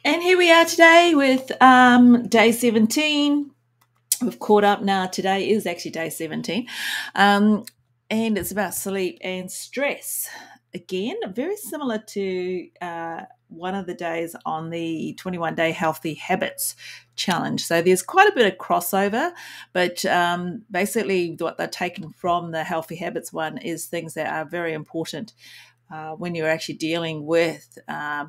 And here we are today with day 17. We've caught up now. Today is actually day 17. And it's about sleep and stress. Again, very similar to one of the days on the 21-day Healthy Habits Challenge. So there's quite a bit of crossover, but basically what they're taking from the Healthy Habits one is things that are very important when you're actually dealing with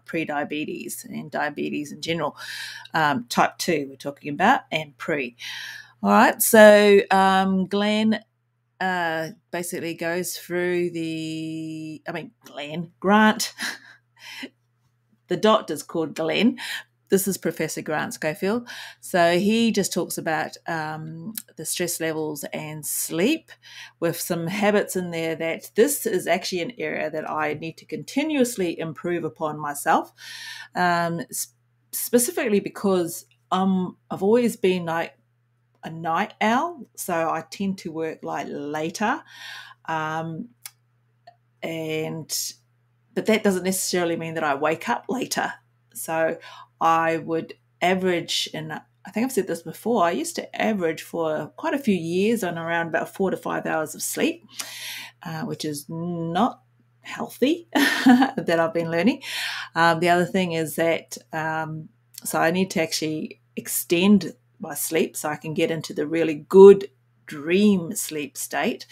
pre-diabetes and diabetes in general. Type 2 we're talking about, and pre. All right, so Glenn basically goes through Grant, the doctor's called Glenn. This is Professor Grant Schofield. So he just talks about the stress levels and sleep with some habits in there that this is actually an area that I need to continuously improve upon myself, specifically because I've always been like a night owl, so I tend to work like later, but that doesn't necessarily mean that I wake up later. So I would average, and I think I've said this before, I used to average for quite a few years on around about 4 to 5 hours of sleep, which is not healthy that I've been learning. The other thing is that so I need to actually extend my sleep so I can get into the really good dream sleep state.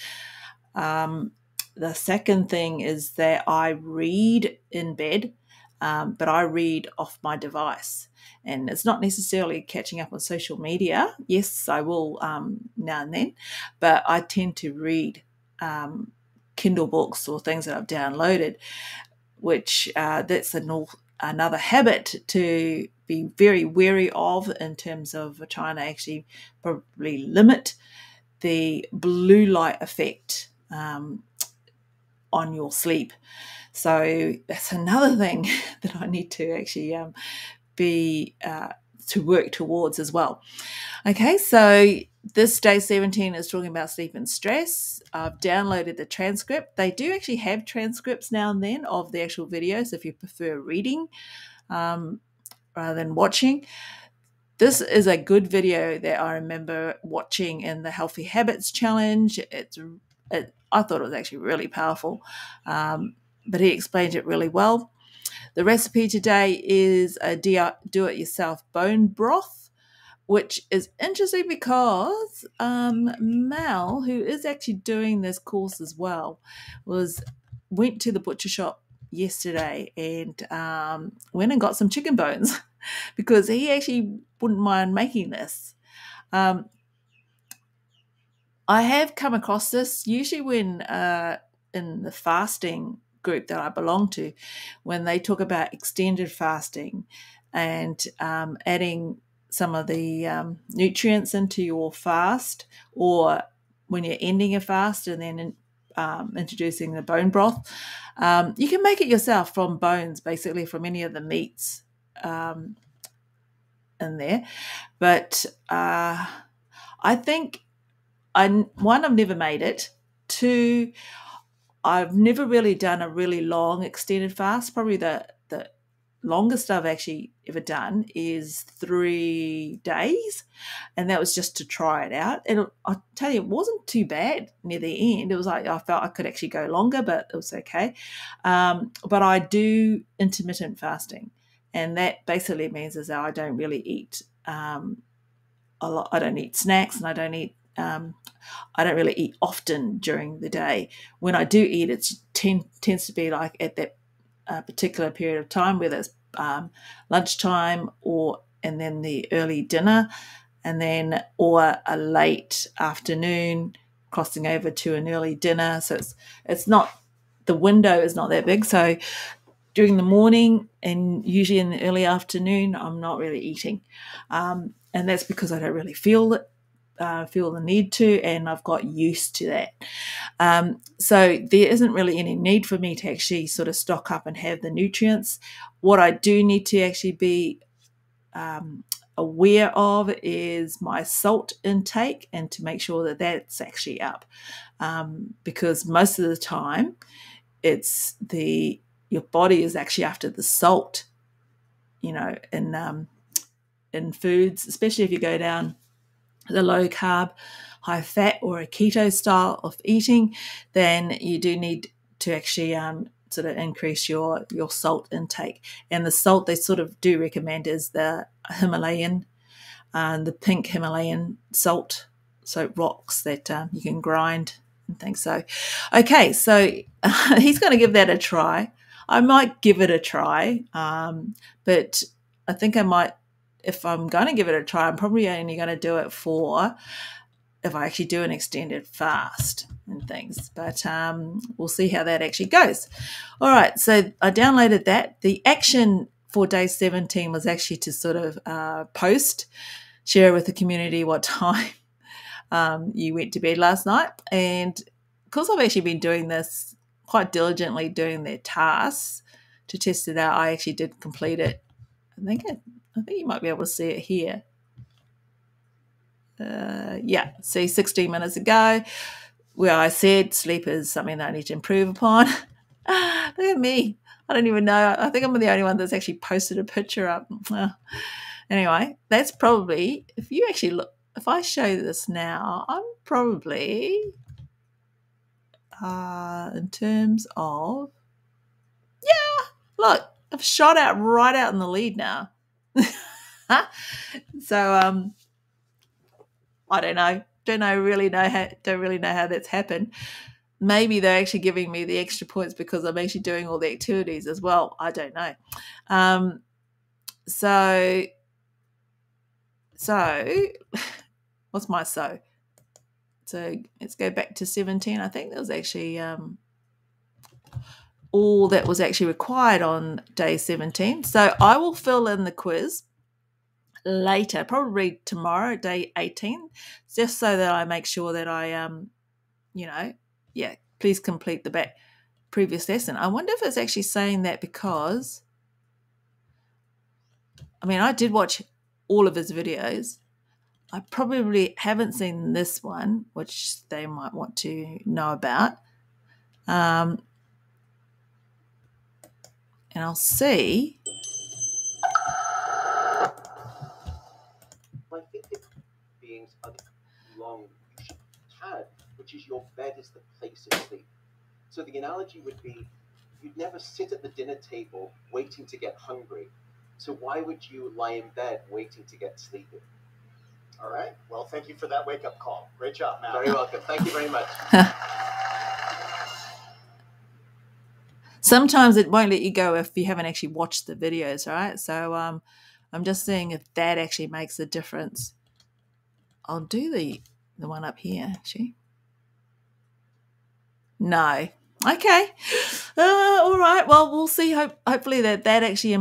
The second thing is that I read in bed, but I read off my device. And it's not necessarily catching up on social media. Yes, I will now and then, but I tend to read Kindle books or things that I've downloaded, which that's another habit to be very wary of in terms of trying to actually probably limit the blue light effect on your sleep. So that's another thing that I need to actually to work towards as well. Okay, so this day 17 is talking about sleep and stress. I've downloaded the transcript. They do actually have transcripts now and then of the actual videos if you prefer reading rather than watching. This is a good video that I remember watching in the Healthy Habits Challenge. I thought it was actually really powerful, but he explained it really well. The recipe today is a do-it-yourself bone broth, which is interesting because Mel, who is actually doing this course as well, went to the butcher shop yesterday and went and got some chicken bones because he actually wouldn't mind making this. I have come across this usually when in the fasting group that I belong to, when they talk about extended fasting and adding some of the nutrients into your fast, or when you're ending a fast and then introducing the bone broth. You can make it yourself from bones, basically from any of the meats in there. But I think, I've never made it. Two, I've never really done a really long extended fast. Probably the longest I've actually ever done is 3 days, and that was just to try it out. And I'll tell you, it wasn't too bad near the end. It was like I felt I could actually go longer, but it was okay. But I do intermittent fasting, and that basically means is that I don't really eat a lot. I don't eat snacks, and I don't really eat often during the day. When I do eat, it tends to be like at that particular period of time, whether it's lunchtime and then the early dinner, and then or a late afternoon crossing over to an early dinner. So it's not, the window is not that big. So during the morning and usually in the early afternoon, I'm not really eating, and that's because I don't really feel the need to, and I've got used to that. So there isn't really any need for me to actually sort of stock up and have the nutrients. What I do need to actually be aware of is my salt intake, and to make sure that that's actually up, because most of the time your body is actually after the salt in foods, especially if you go down the low carb, high fat or a keto style of eating, then you do need to actually sort of increase your salt intake. And the salt they sort of do recommend is the Himalayan, the pink Himalayan salt, so rocks that you can grind and things. So, okay, so he's going to give that a try. I might give it a try, but I think I might, if I'm going to give it a try, I'm probably only going to do it for if I actually do an extended fast and things. But we'll see how that actually goes. All right, so I downloaded that. The action for day 17 was actually to sort of share with the community what time you went to bed last night. And because I've actually been doing this quite diligently, doing their tasks to test it out, I actually did complete it. I think you might be able to see it here. See, 16 minutes ago, where I said sleep is something that I need to improve upon. Look at me. I don't even know. I think I'm the only one that's actually posted a picture up. Anyway, that's probably, if you actually look, if I show this now, I'm probably, in terms of, look, I've shot out right out in the lead now. So, I don't know. Don't really know how that's happened. Maybe they're actually giving me the extra points because I'm actually doing all the activities as well. I don't know. So what's my so? So let's go back to 17. I think there was actually all that was actually required on day 17. So I will fill in the quiz later, probably tomorrow, day 18, just so that I make sure that I, please complete the previous lesson. I wonder if it's actually saying that because, I did watch all of his videos. I probably haven't seen this one, which they might want to know about. And I'll see. I think if beings are long, you should have, which is your bed is the place of sleep. So the analogy would be, you'd never sit at the dinner table waiting to get hungry. So why would you lie in bed waiting to get sleepy? All right. Well, thank you for that wake-up call. Great job, Matt. Very welcome. Thank you very much. Sometimes it won't let you go if you haven't actually watched the videos, right? So I'm just seeing if that actually makes a difference. I'll do the one up here, actually. No. Okay. All right. Well, we'll see. Hopefully that actually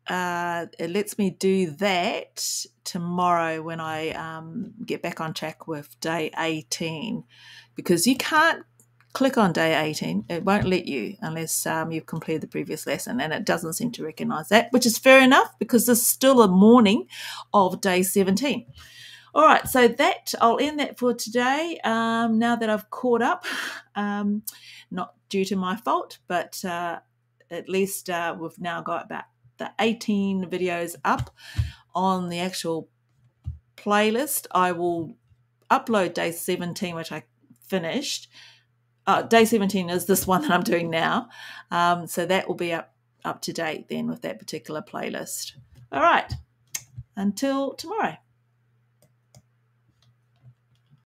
it lets me do that tomorrow when I get back on track with day 18, because you can't click on day 18. It won't let you unless you've completed the previous lesson, and it doesn't seem to recognize that, which is fair enough because there's still a morning of day 17. All right, so I'll end that for today. Now that I've caught up, not due to my fault, but at least we've now got about the 18 videos up on the actual playlist. I will upload day 17, which I finished. Day 17 is this one that I'm doing now. So that will be up to date then with that particular playlist. All right, until tomorrow.